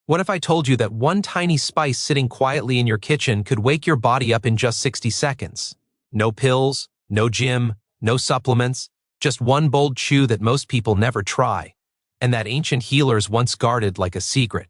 What if I told you that one tiny spice sitting quietly in your kitchen could wake your body up in just 60 seconds? No pills, no gym, no supplements, just one bold chew that most people never try, and that ancient healers once guarded like a secret.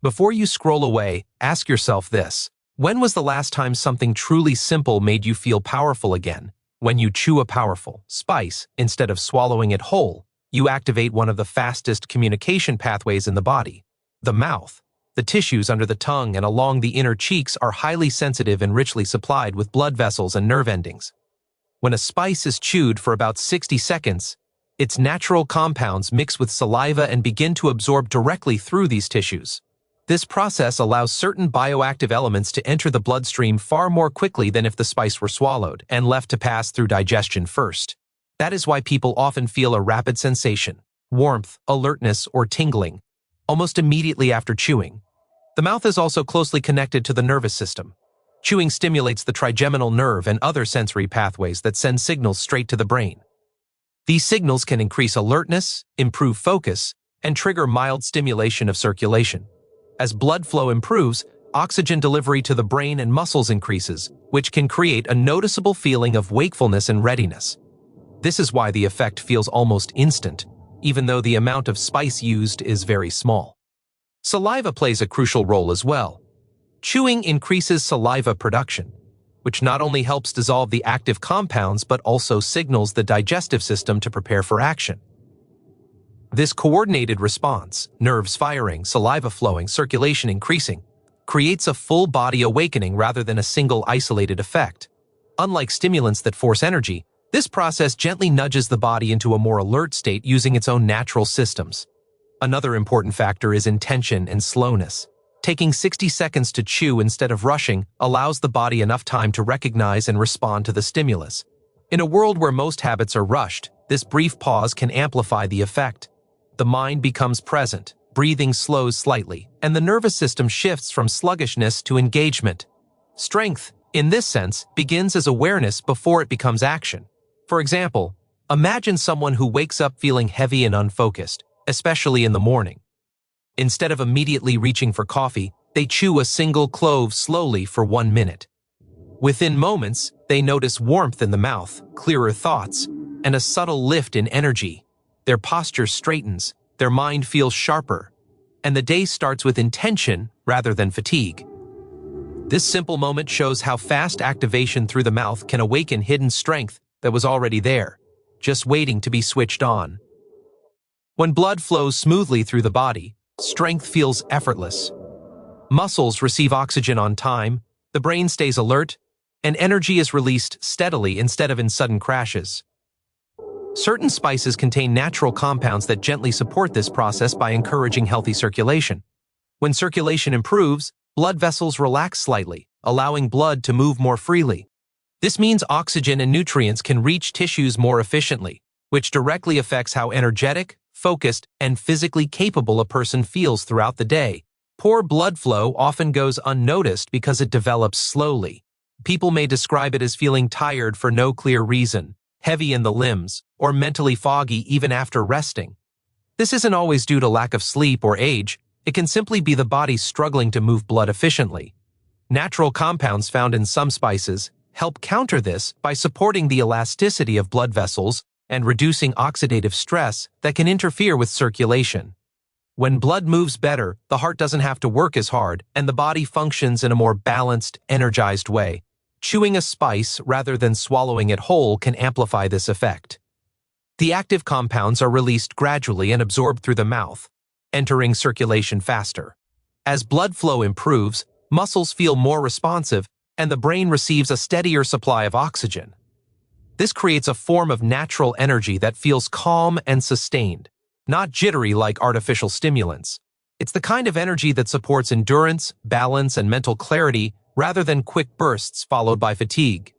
Before you scroll away, ask yourself this: when was the last time something truly simple made you feel powerful again? When you chew a powerful spice, instead of swallowing it whole, you activate one of the fastest communication pathways in the body. The mouth, the tissues under the tongue and along the inner cheeks are highly sensitive and richly supplied with blood vessels and nerve endings. When a spice is chewed for about 60 seconds, its natural compounds mix with saliva and begin to absorb directly through these tissues. This process allows certain bioactive elements to enter the bloodstream far more quickly than if the spice were swallowed and left to pass through digestion first. That is why people often feel a rapid sensation, warmth, alertness, or tingling, almost immediately after chewing. The mouth is also closely connected to the nervous system. Chewing stimulates the trigeminal nerve and other sensory pathways that send signals straight to the brain. These signals can increase alertness, improve focus, and trigger mild stimulation of circulation. As blood flow improves, oxygen delivery to the brain and muscles increases, which can create a noticeable feeling of wakefulness and readiness. This is why the effect feels almost instant, even though the amount of spice used is very small. Saliva plays a crucial role as well. Chewing increases saliva production, which not only helps dissolve the active compounds but also signals the digestive system to prepare for action. This coordinated response, nerves firing, saliva flowing, circulation increasing, creates a full-body awakening rather than a single isolated effect. Unlike stimulants that force energy, this process gently nudges the body into a more alert state using its own natural systems. Another important factor is intention and slowness. Taking 60 seconds to chew instead of rushing allows the body enough time to recognize and respond to the stimulus. In a world where most habits are rushed, this brief pause can amplify the effect. The mind becomes present, breathing slows slightly, and the nervous system shifts from sluggishness to engagement. Strength, in this sense, begins as awareness before it becomes action. For example, imagine someone who wakes up feeling heavy and unfocused, especially in the morning. Instead of immediately reaching for coffee, they chew a single clove slowly for 1 minute. Within moments, they notice warmth in the mouth, clearer thoughts, and a subtle lift in energy. Their posture straightens, their mind feels sharper, and the day starts with intention rather than fatigue. This simple moment shows how fast activation through the mouth can awaken hidden strength that was already there, just waiting to be switched on. When blood flows smoothly through the body, strength feels effortless. Muscles receive oxygen on time, the brain stays alert, and energy is released steadily instead of in sudden crashes. Certain spices contain natural compounds that gently support this process by encouraging healthy circulation. When circulation improves, blood vessels relax slightly, allowing blood to move more freely. This means oxygen and nutrients can reach tissues more efficiently, which directly affects how energetic, focused, and physically capable a person feels throughout the day. Poor blood flow often goes unnoticed because it develops slowly. People may describe it as feeling tired for no clear reason, heavy in the limbs, or mentally foggy even after resting. This isn't always due to lack of sleep or age. It can simply be the body struggling to move blood efficiently. Natural compounds found in some spices help counter this by supporting the elasticity of blood vessels and reducing oxidative stress that can interfere with circulation. When blood moves better, the heart doesn't have to work as hard, and the body functions in a more balanced, energized way. Chewing a spice rather than swallowing it whole can amplify this effect. The active compounds are released gradually and absorbed through the mouth, entering circulation faster. As blood flow improves, muscles feel more responsive, and the brain receives a steadier supply of oxygen. This creates a form of natural energy that feels calm and sustained, not jittery like artificial stimulants. It's the kind of energy that supports endurance, balance, and mental clarity rather than quick bursts followed by fatigue.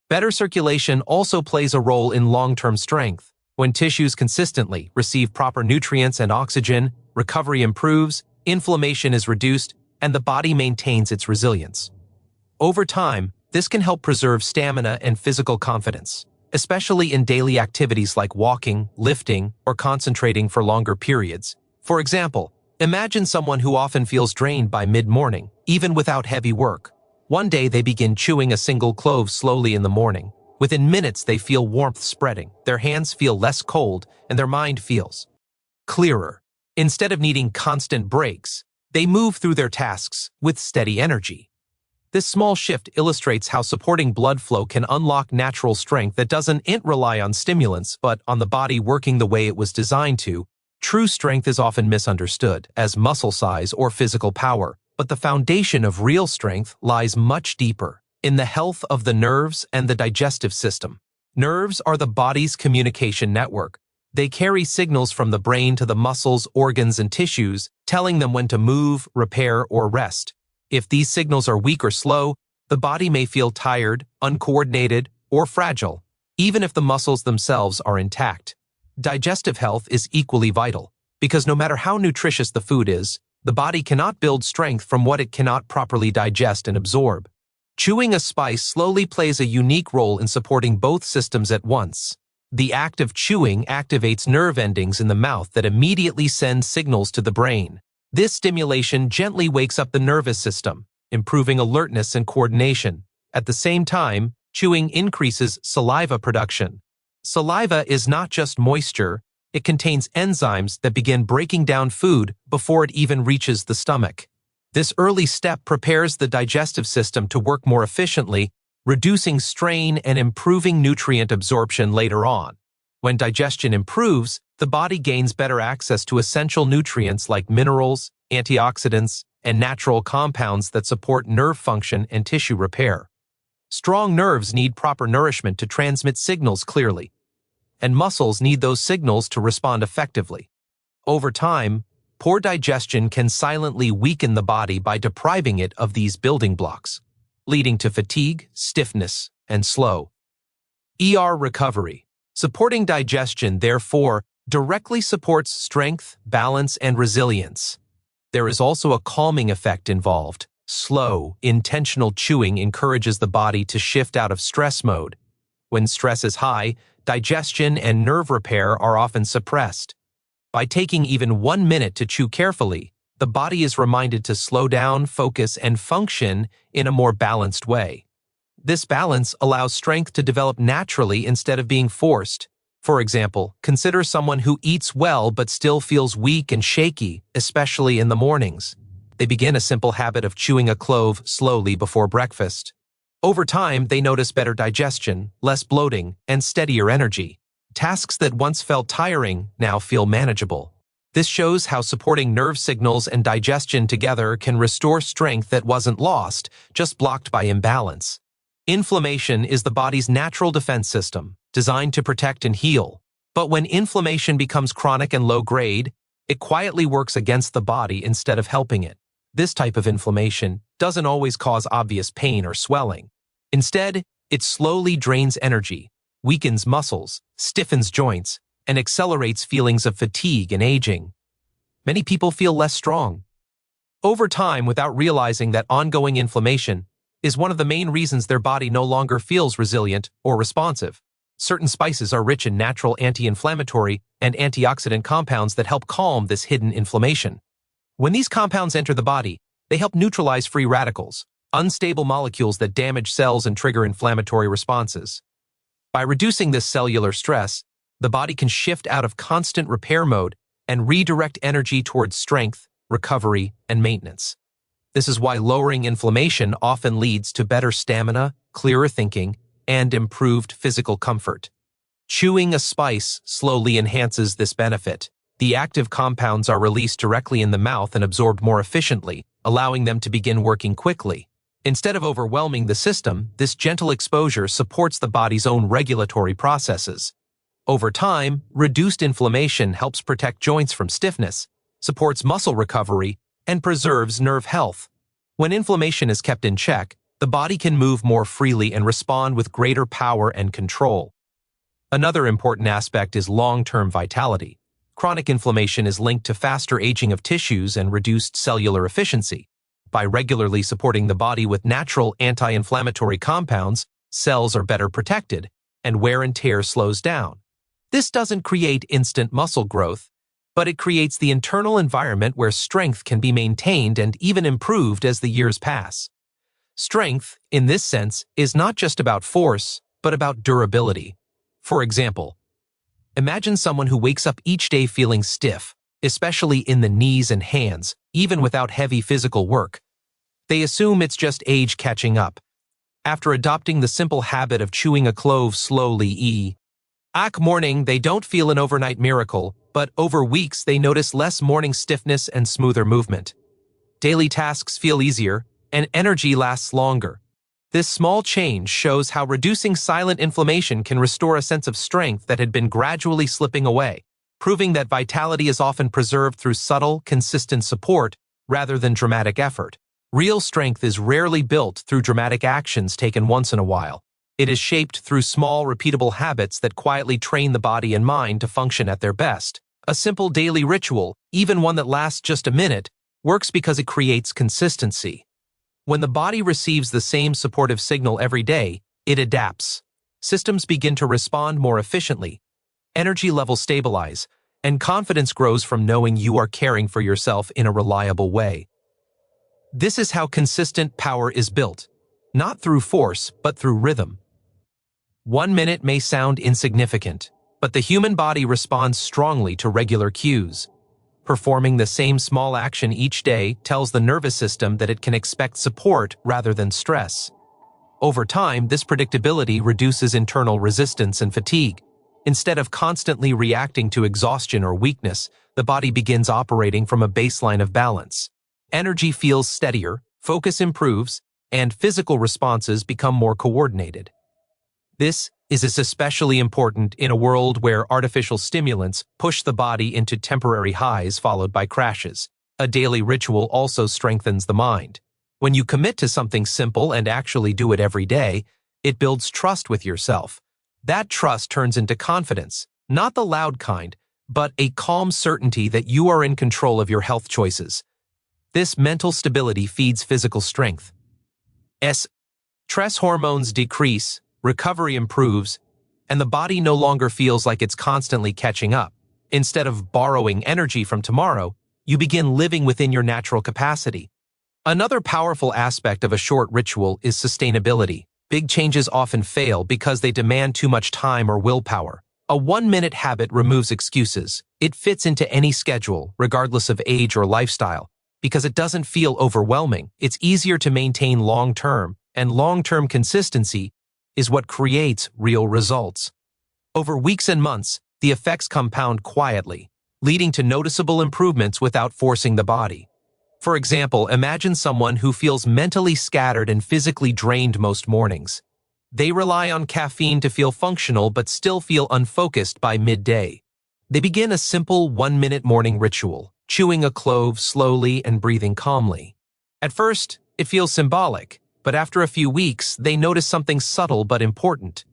Better circulation also plays a role in long-term strength. When tissues consistently receive proper nutrients and oxygen, recovery improves, inflammation is reduced, and the body maintains its resilience. Over time, this can help preserve stamina and physical confidence, especially in daily activities like walking, lifting, or concentrating for longer periods. For example, Imagine someone who often feels drained by mid-morning, even without heavy work. One day they begin chewing a single clove slowly in the morning. Within minutes they feel warmth spreading, their hands feel less cold, and their mind feels clearer. Instead of needing constant breaks, they move through their tasks with steady energy. This small shift illustrates how supporting blood flow can unlock natural strength that doesn't rely on stimulants, but on the body working the way it was designed to. True strength is often misunderstood as muscle size or physical power, but the foundation of real strength lies much deeper, in the health of the nerves and the digestive system. Nerves are the body's communication network. They carry signals from the brain to the muscles, organs, and tissues, telling them when to move, repair, or rest. If these signals are weak or slow, the body may feel tired, uncoordinated, or fragile, even if the muscles themselves are intact. Digestive health is equally vital, because no matter how nutritious the food is, the body cannot build strength from what it cannot properly digest and absorb. Chewing a spice slowly plays a unique role in supporting both systems at once. The act of chewing activates nerve endings in the mouth that immediately send signals to the brain. This stimulation gently wakes up the nervous system, improving alertness and coordination. At the same time, chewing increases saliva production. Saliva is not just moisture, it contains enzymes that begin breaking down food before it even reaches the stomach. This early step prepares the digestive system to work more efficiently, reducing strain and improving nutrient absorption later on. When digestion improves, the body gains better access to essential nutrients like minerals, antioxidants, and natural compounds that support nerve function and tissue repair. Strong nerves need proper nourishment to transmit signals clearly, and muscles need those signals to respond effectively. Over time, poor digestion can silently weaken the body by depriving it of these building blocks, leading to fatigue, stiffness, and slow recovery. Supporting digestion, therefore, directly supports strength, balance, and resilience. There is also a calming effect involved. Slow, intentional chewing encourages the body to shift out of stress mode. When stress is high, digestion and nerve repair are often suppressed. By taking even 1 minute to chew carefully, the body is reminded to slow down, focus, and function in a more balanced way. This balance allows strength to develop naturally instead of being forced. For example, consider someone who eats well but still feels weak and shaky, especially in the mornings. They begin a simple habit of chewing a clove slowly before breakfast. Over time, they notice better digestion, less bloating, and steadier energy. Tasks that once felt tiring now feel manageable. This shows how supporting nerve signals and digestion together can restore strength that wasn't lost, just blocked by imbalance. Inflammation is the body's natural defense system, designed to protect and heal. But when inflammation becomes chronic and low-grade, it quietly works against the body instead of helping it. This type of inflammation doesn't always cause obvious pain or swelling. Instead, it slowly drains energy, weakens muscles, stiffens joints, and accelerates feelings of fatigue and aging. Many people feel less strong over time without realizing that ongoing inflammation is one of the main reasons their body no longer feels resilient or responsive. Certain spices are rich in natural anti-inflammatory and antioxidant compounds that help calm this hidden inflammation. When these compounds enter the body, they help neutralize free radicals, unstable molecules that damage cells and trigger inflammatory responses. By reducing this cellular stress, the body can shift out of constant repair mode and redirect energy towards strength, recovery, and maintenance. This is why lowering inflammation often leads to better stamina, clearer thinking, and improved physical comfort. Chewing a spice slowly enhances this benefit. The active compounds are released directly in the mouth and absorbed more efficiently, allowing them to begin working quickly. Instead of overwhelming the system, this gentle exposure supports the body's own regulatory processes. Over time, reduced inflammation helps protect joints from stiffness, supports muscle recovery, and preserves nerve health. When inflammation is kept in check, the body can move more freely and respond with greater power and control. Another important aspect is long-term vitality. Chronic inflammation is linked to faster aging of tissues and reduced cellular efficiency. By regularly supporting the body with natural anti-inflammatory compounds, cells are better protected, and wear and tear slows down. This doesn't create instant muscle growth, but it creates the internal environment where strength can be maintained and even improved as the years pass. Strength, in this sense, is not just about force, but about durability. For example, imagine someone who wakes up each day feeling stiff, especially in the knees and hands, even without heavy physical work. They assume it's just age catching up. After adopting the simple habit of chewing a clove slowly each morning, they don't feel an overnight miracle, but over weeks they notice less morning stiffness and smoother movement. Daily tasks feel easier, and energy lasts longer. This small change shows how reducing silent inflammation can restore a sense of strength that had been gradually slipping away, proving that vitality is often preserved through subtle, consistent support rather than dramatic effort. Real strength is rarely built through dramatic actions taken once in a while. It is shaped through small, repeatable habits that quietly train the body and mind to function at their best. A simple daily ritual, even one that lasts just a minute, works because it creates consistency. When the body receives the same supportive signal every day, it adapts. Systems begin to respond more efficiently, energy levels stabilize, and confidence grows from knowing you are caring for yourself in a reliable way. This is how consistent power is built, not through force, but through rhythm. 1 minute may sound insignificant, but the human body responds strongly to regular cues. Performing the same small action each day tells the nervous system that it can expect support rather than stress. Over time, this predictability reduces internal resistance and fatigue. Instead of constantly reacting to exhaustion or weakness, the body begins operating from a baseline of balance. Energy feels steadier, focus improves, and physical responses become more coordinated. This is especially important in a world where artificial stimulants push the body into temporary highs followed by crashes. A daily ritual also strengthens the mind. When you commit to something simple and actually do it every day, it builds trust with yourself. That trust turns into confidence, not the loud kind, but a calm certainty that you are in control of your health choices. This mental stability feeds physical strength. Stress hormones decrease, recovery improves, and the body no longer feels like it's constantly catching up. Instead of borrowing energy from tomorrow, you begin living within your natural capacity. Another powerful aspect of a short ritual is sustainability. Big changes often fail because they demand too much time or willpower. A 1-minute habit removes excuses. It fits into any schedule, regardless of age or lifestyle. Because it doesn't feel overwhelming, it's easier to maintain long-term, and long-term consistency is what creates real results. Over weeks and months, the effects compound quietly, leading to noticeable improvements without forcing the body. For example, imagine someone who feels mentally scattered and physically drained most mornings. They rely on caffeine to feel functional but still feel unfocused by midday. They begin a simple 1-minute morning ritual, chewing a clove slowly and breathing calmly. At first, it feels symbolic, but after a few weeks, they notice something subtle but important.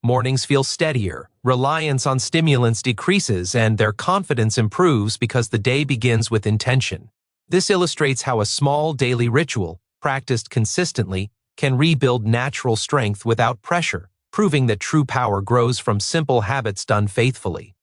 Mornings feel steadier, reliance on stimulants decreases, and their confidence improves because the day begins with intention. This illustrates how a small daily ritual, practiced consistently, can rebuild natural strength without pressure, proving that true power grows from simple habits done faithfully.